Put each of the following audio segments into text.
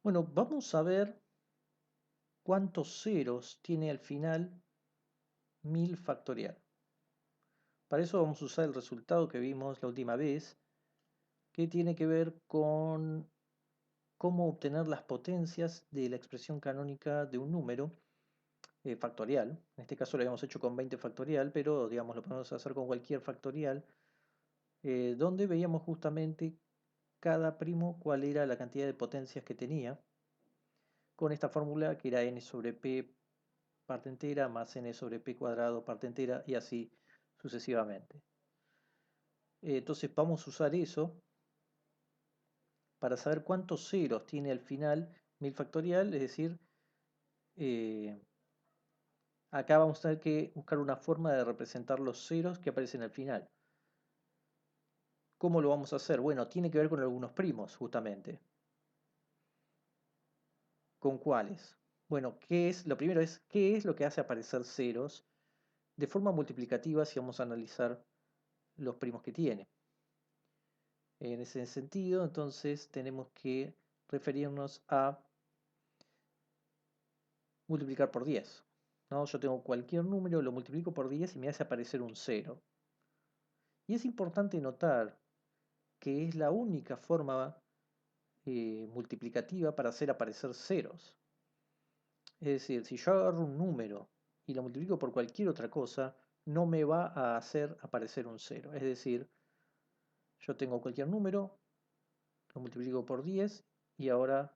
Bueno, vamos a ver cuántos ceros tiene al final 1000 factorial. Para eso vamos a usar el resultado que vimos la última vez, que tiene que ver con cómo obtener las potencias de la expresión canónica de un número factorial. En este caso lo habíamos hecho con 20 factorial, pero digamos lo podemos hacer con cualquier factorial, donde veíamos justamente cada primo cuál era la cantidad de potencias que tenía, con esta fórmula que era n sobre p parte entera más n sobre p cuadrado parte entera y así sucesivamente. Entonces vamos a usar eso para saber cuántos ceros tiene al final 1000 factorial, es decir, eh, acá vamos a tener que buscar una forma de representar los ceros que aparecen al final. ¿Cómo lo vamos a hacer? Bueno, tiene que ver con algunos primos, justamente. ¿Con cuáles? Bueno, lo primero es, ¿qué es lo que hace aparecer ceros de forma multiplicativa si vamos a analizar los primos que tiene? En ese sentido, entonces tenemos que referirnos a multiplicar por 10. ¿No? Yo tengo cualquier número, lo multiplico por 10 y me hace aparecer un 0. Y es importante notar que es la única forma multiplicativa para hacer aparecer ceros. Es decir, si yo agarro un número y lo multiplico por cualquier otra cosa, no me va a hacer aparecer un 0. Es decir, yo tengo cualquier número, lo multiplico por 10 y ahora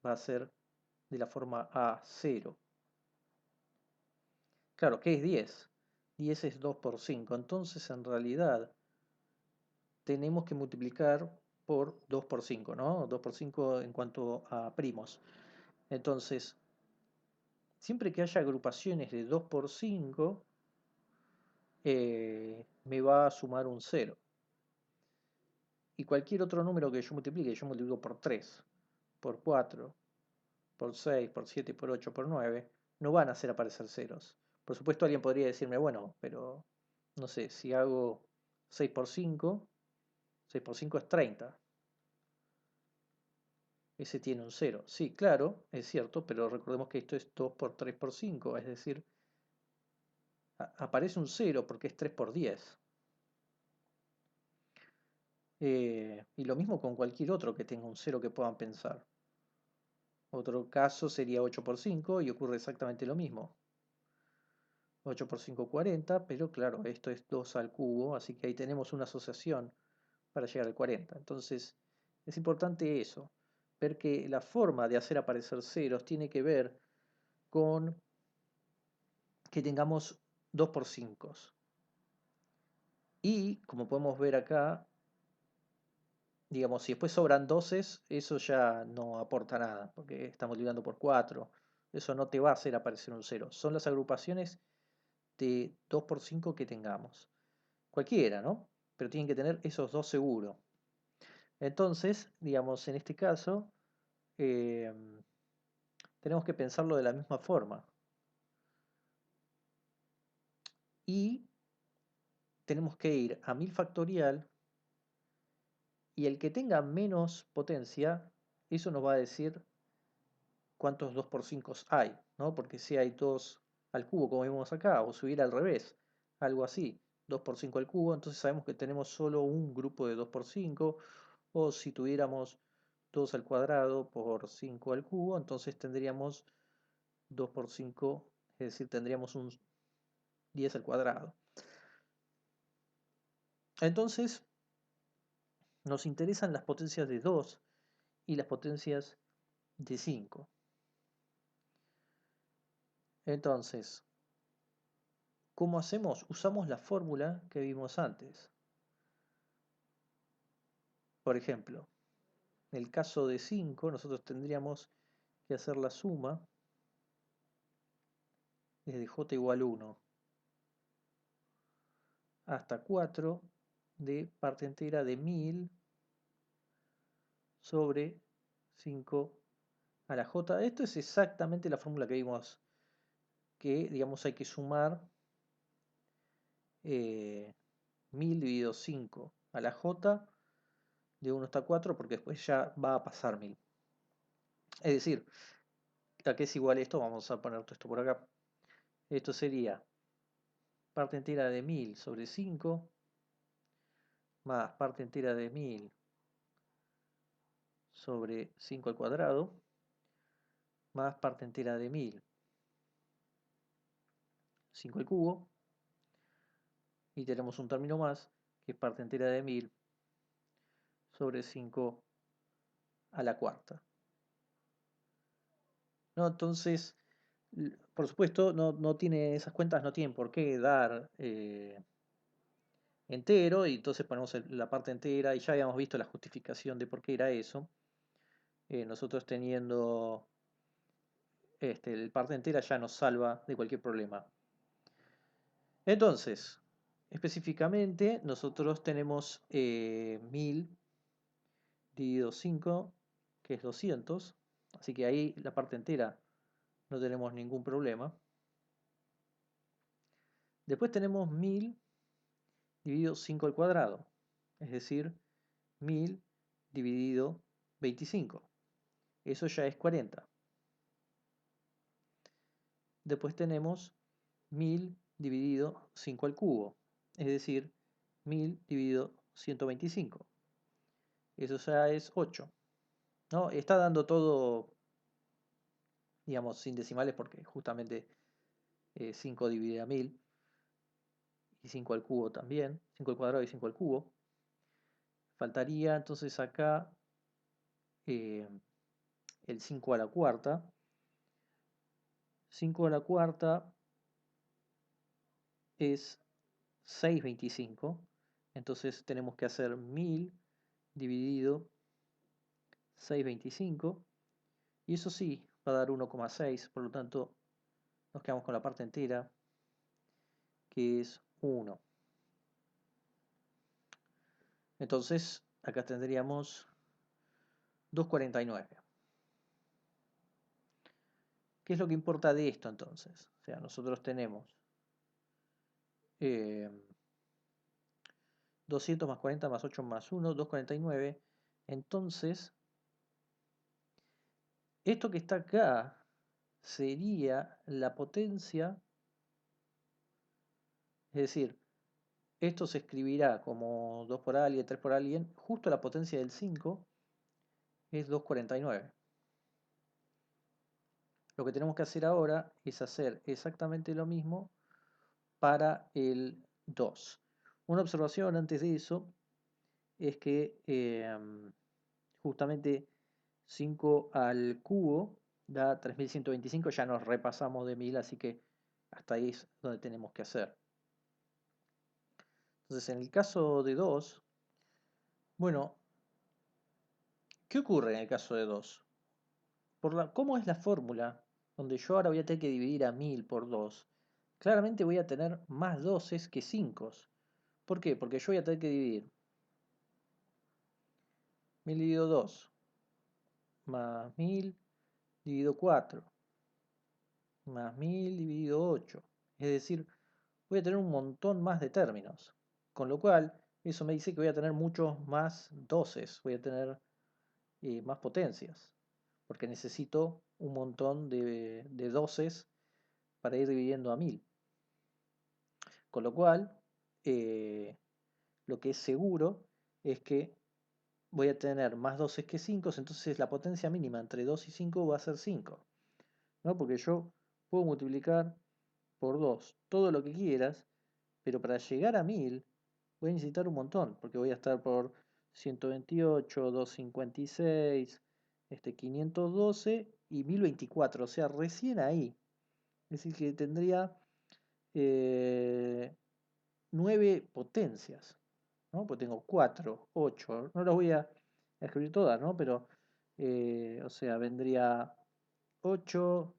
va a ser de la forma A0. Claro, ¿qué es 10? 10 es 2 por 5. Entonces, en realidad, tenemos que multiplicar por 2 por 5, ¿no? 2 por 5 en cuanto a primos. Entonces, siempre que haya agrupaciones de 2 por 5, me va a sumar un 0. Y cualquier otro número que yo multiplique, yo multiplico por 3, por 4, por 6, por 7, por 8, por 9, no van a hacer aparecer ceros. Por supuesto, alguien podría decirme, bueno, pero no sé, si hago 6 por 5, 6 por 5 es 30. Ese tiene un 0. Sí, claro, es cierto, pero recordemos que esto es 2 por 3 por 5, es decir, aparece un 0 porque es 3 por 10. Y lo mismo con cualquier otro que tenga un 0 que puedan pensar. Otro caso sería 8 por 5 y ocurre exactamente lo mismo. 8 por 5, 40, pero claro, esto es 2 al cubo, así que ahí tenemos una asociación para llegar al 40. Entonces, es importante eso, ver que la forma de hacer aparecer ceros tiene que ver con que tengamos 2 por 5. Y, como podemos ver acá, digamos, si después sobran 12, eso ya no aporta nada, porque está multiplicando por 4. Eso no te va a hacer aparecer un 0. Son las agrupaciones de 2 por 5 que tengamos. Cualquiera, ¿no? Pero tienen que tener esos dos seguros. Entonces, digamos, en este caso, eh, tenemos que pensarlo de la misma forma. Y tenemos que ir a 1000 factorial y el que tenga menos potencia, eso nos va a decir cuántos 2 por 5 hay, ¿no? Porque si hay 2 al cubo, como vimos acá, o subir al revés, algo así, 2 por 5 al cubo, entonces sabemos que tenemos solo un grupo de 2 por 5, o si tuviéramos 2 al cuadrado por 5 al cubo, entonces tendríamos 2 por 5, es decir, tendríamos un 10 al cuadrado. Entonces, nos interesan las potencias de 2 y las potencias de 5. Entonces, ¿cómo hacemos? Usamos la fórmula que vimos antes. Por ejemplo, en el caso de 5, nosotros tendríamos que hacer la suma desde j igual 1 hasta 4 de parte entera de 1000 sobre 5 a la j. Esto es exactamente la fórmula que vimos, que digamos hay que sumar 1000 dividido 5 a la j de 1 hasta 4 porque después ya va a pasar 1000. Es decir, a que es igual esto, vamos a poner todo esto por acá. Esto sería parte entera de 1000 sobre 5 más parte entera de 1000 sobre 5 al cuadrado más parte entera de 1000 5 al cubo, y tenemos un término más que es parte entera de 1000 sobre 5 a la cuarta. ¿No? Entonces, por supuesto, no tiene, esas cuentas no tienen por qué dar entero, y entonces ponemos la parte entera, y ya habíamos visto la justificación de por qué era eso. Nosotros teniendo el parte entera ya nos salva de cualquier problema. Entonces, específicamente, nosotros tenemos 1000 dividido 5, que es 200, así que ahí la parte entera no tenemos ningún problema. Después tenemos 1000 dividido 5 al cuadrado, es decir, 1000 dividido 25. Eso ya es 40. Después tenemos 1000 dividido 5 al cubo, es decir, 1000 dividido 125. Eso ya es 8. ¿No? Está dando todo, digamos, sin decimales porque justamente 5 divide a 1000 y 5 al cubo también, 5 al cuadrado y 5 al cubo. Faltaría entonces acá eh, el 5 a la cuarta. 5 a la cuarta es 6,25. Entonces tenemos que hacer 1000 dividido 6,25. Y eso sí, va a dar 1,6. Por lo tanto, nos quedamos con la parte entera, que es 1. Entonces, acá tendríamos 2,49. ¿Qué es lo que importa de esto entonces? O sea, nosotros tenemos 200 más 40 más 8 más 1, 2,49. Entonces, esto que está acá sería la potencia, es decir, esto se escribirá como 2 por alguien, 3 por alguien, justo la potencia del 5 es 2,49. Lo que tenemos que hacer ahora es hacer exactamente lo mismo para el 2. Una observación antes de eso es que justamente 5 al cubo da 3125, ya nos repasamos de 1000, así que hasta ahí es donde tenemos que hacer. Entonces, en el caso de 2, bueno, ¿qué ocurre en el caso de 2? ¿Cómo es la fórmula? Donde yo ahora voy a tener que dividir a 1000 por 2. Claramente voy a tener más 12 que 5. ¿Por qué? Porque yo voy a tener que dividir 1000 dividido 2 más 1000 dividido 4 más 1000 dividido 8. Es decir, voy a tener un montón más de términos. Con lo cual, eso me dice que voy a tener muchos más 12, voy a tener más potencias, porque necesito un montón de 12 para ir dividiendo a 1000. Con lo cual, lo que es seguro es que voy a tener más 12 que 5, entonces la potencia mínima entre 2 y 5 va a ser 5. ¿No? Porque yo puedo multiplicar por 2 todo lo que quieras, pero para llegar a 1000 voy a necesitar un montón, porque voy a estar por 128, 256, 512 y 1024, o sea, recién ahí. Es decir, que tendría 9 potencias, ¿no? Pues tengo 4, 8, no las voy a escribir todas, ¿no? Pero, o sea, vendría 8,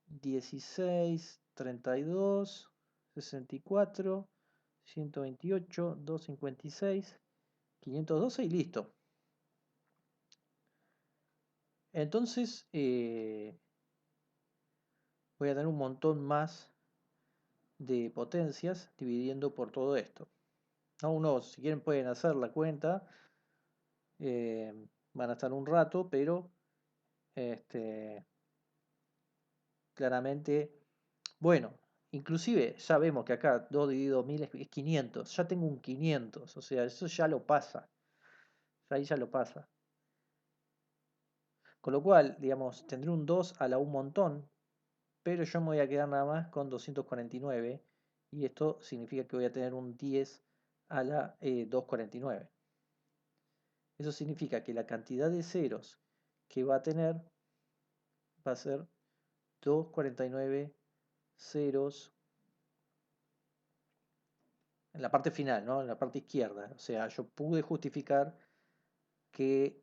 16, 32, 64, 128, 256, 512 y listo. Entonces voy a tener un montón más de potencias dividiendo por todo esto. ¿No? Uno, si quieren, pueden hacer la cuenta. Van a estar un rato, pero Claramente, bueno, inclusive ya vemos que acá 2 dividido 1000 es 500, ya tengo un 500, o sea, eso ya lo pasa, ahí ya lo pasa. Con lo cual, digamos, tendré un 2 a la un montón, pero yo me voy a quedar nada más con 249 y esto significa que voy a tener un 10 a la 249. Eso significa que la cantidad de ceros que va a tener va a ser 249 ceros en la parte final, ¿no? En la parte izquierda. O sea, yo pude justificar que,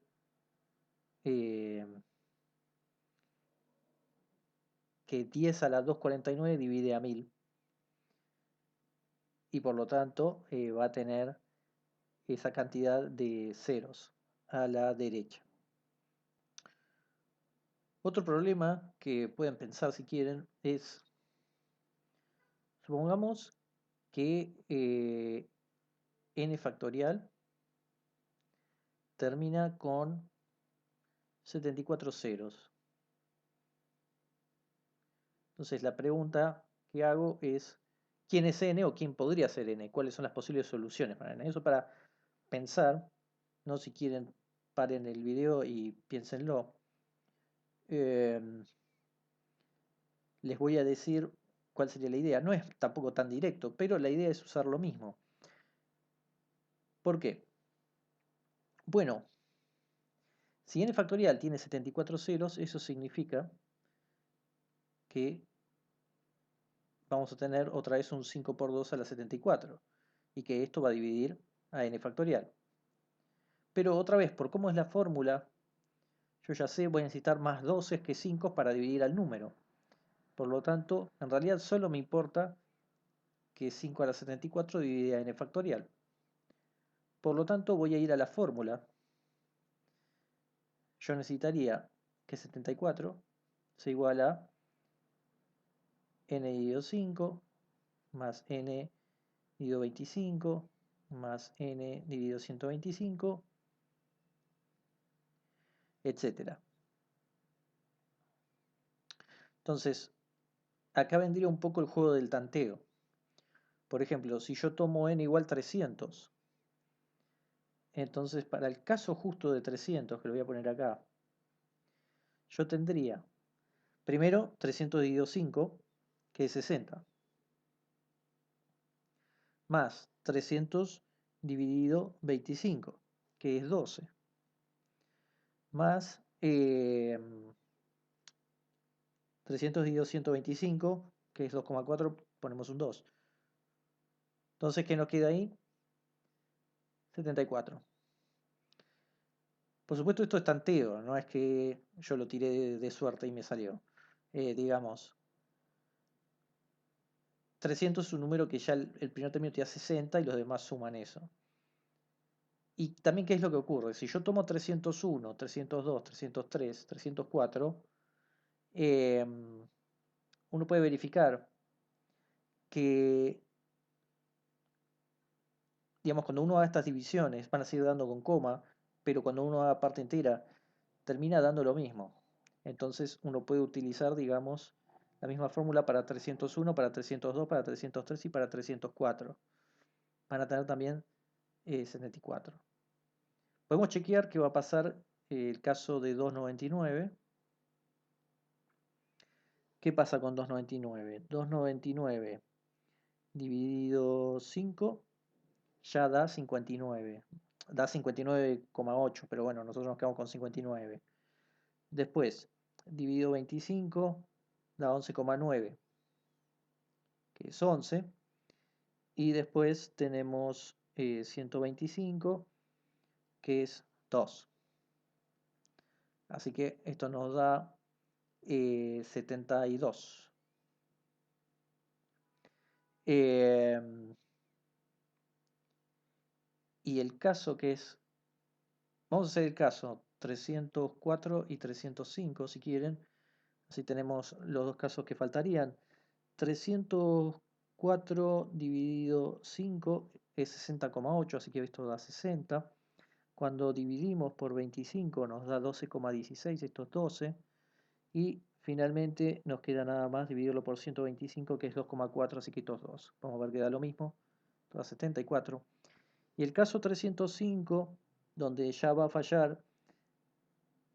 eh, que 10 a la 249 divide a 1000 y por lo tanto va a tener esa cantidad de ceros a la derecha. Otro problema que pueden pensar si quieren es, supongamos que n factorial termina con 74 ceros. Entonces la pregunta que hago es, ¿quién es n o quién podría ser n? ¿Cuáles son las posibles soluciones para n? Eso para pensar, ¿no? Si quieren, paren el video y piénsenlo. Les voy a decir cuál sería la idea. No es tampoco tan directo, pero la idea es usar lo mismo. ¿Por qué? Bueno, si n factorial tiene 74 ceros, eso significa que vamos a tener otra vez un 5 por 2 a la 74 y que esto va a dividir a n factorial. Pero otra vez, por cómo es la fórmula, yo ya sé, voy a necesitar más 12 que 5 para dividir al número. Por lo tanto, en realidad solo me importa que 5 a la 74 divide a n factorial. Por lo tanto, voy a ir a la fórmula. Yo necesitaría que 74 sea igual a n dividido 5 más n dividido 25 más n dividido 125, etc. Entonces, acá vendría un poco el juego del tanteo. Por ejemplo, si yo tomo n igual 300, entonces para el caso justo de 300, que lo voy a poner acá, yo tendría primero 300 dividido 5, que es 60, más 300 dividido 25, que es 12, más 300 dividido 125, que es 2,4, ponemos un 2. Entonces, ¿qué nos queda ahí? 74. Por supuesto, esto es tanteo, no es que yo lo tiré de suerte y me salió. Digamos, 300 es un número que ya el primer término te da 60 y los demás suman eso. Y también, ¿qué es lo que ocurre? Si yo tomo 301, 302, 303, 304, uno puede verificar que, digamos, cuando uno haga estas divisiones, van a seguir dando con coma, pero cuando uno haga parte entera, termina dando lo mismo. Entonces uno puede utilizar, digamos, la misma fórmula para 301, para 302, para 303 y para 304. Van a tener también 74. Podemos chequear qué va a pasar el caso de 299. ¿Qué pasa con 299? 299 dividido 5 ya da 59. Da 59,8, pero bueno, nosotros nos quedamos con 59. Después, dividido 25 da 11,9, que es 11. Y después tenemos 125, que es 2. Así que esto nos da 72. Y el caso que es, vamos a hacer el caso 304 y 305 si quieren, así tenemos los dos casos que faltarían. 304 dividido 5 es 60,8, así que esto da 60. Cuando dividimos por 25 nos da 12,16, esto es 12. Y finalmente nos queda nada más dividirlo por 125, que es 2,4, así que estos 2. Vamos a ver que da lo mismo, da 74. Y el caso 305, donde ya va a fallar,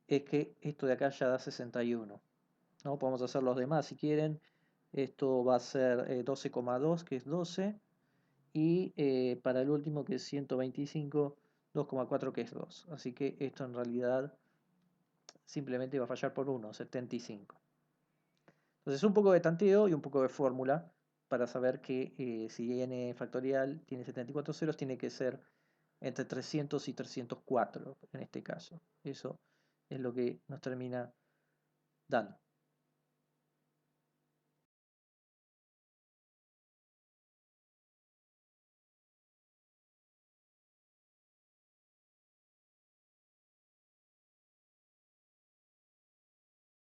es que esto de acá ya da 61. ¿No? Podemos hacer los demás si quieren. Esto va a ser 12,2, que es 12. Y para el último, que es 125, 2,4, que es 2. Así que esto en realidad simplemente va a fallar por 1, 75. Entonces un poco de tanteo y un poco de fórmula para saber que si n factorial tiene 74 ceros, tiene que ser entre 300 y 304 en este caso. Eso es lo que nos termina dando.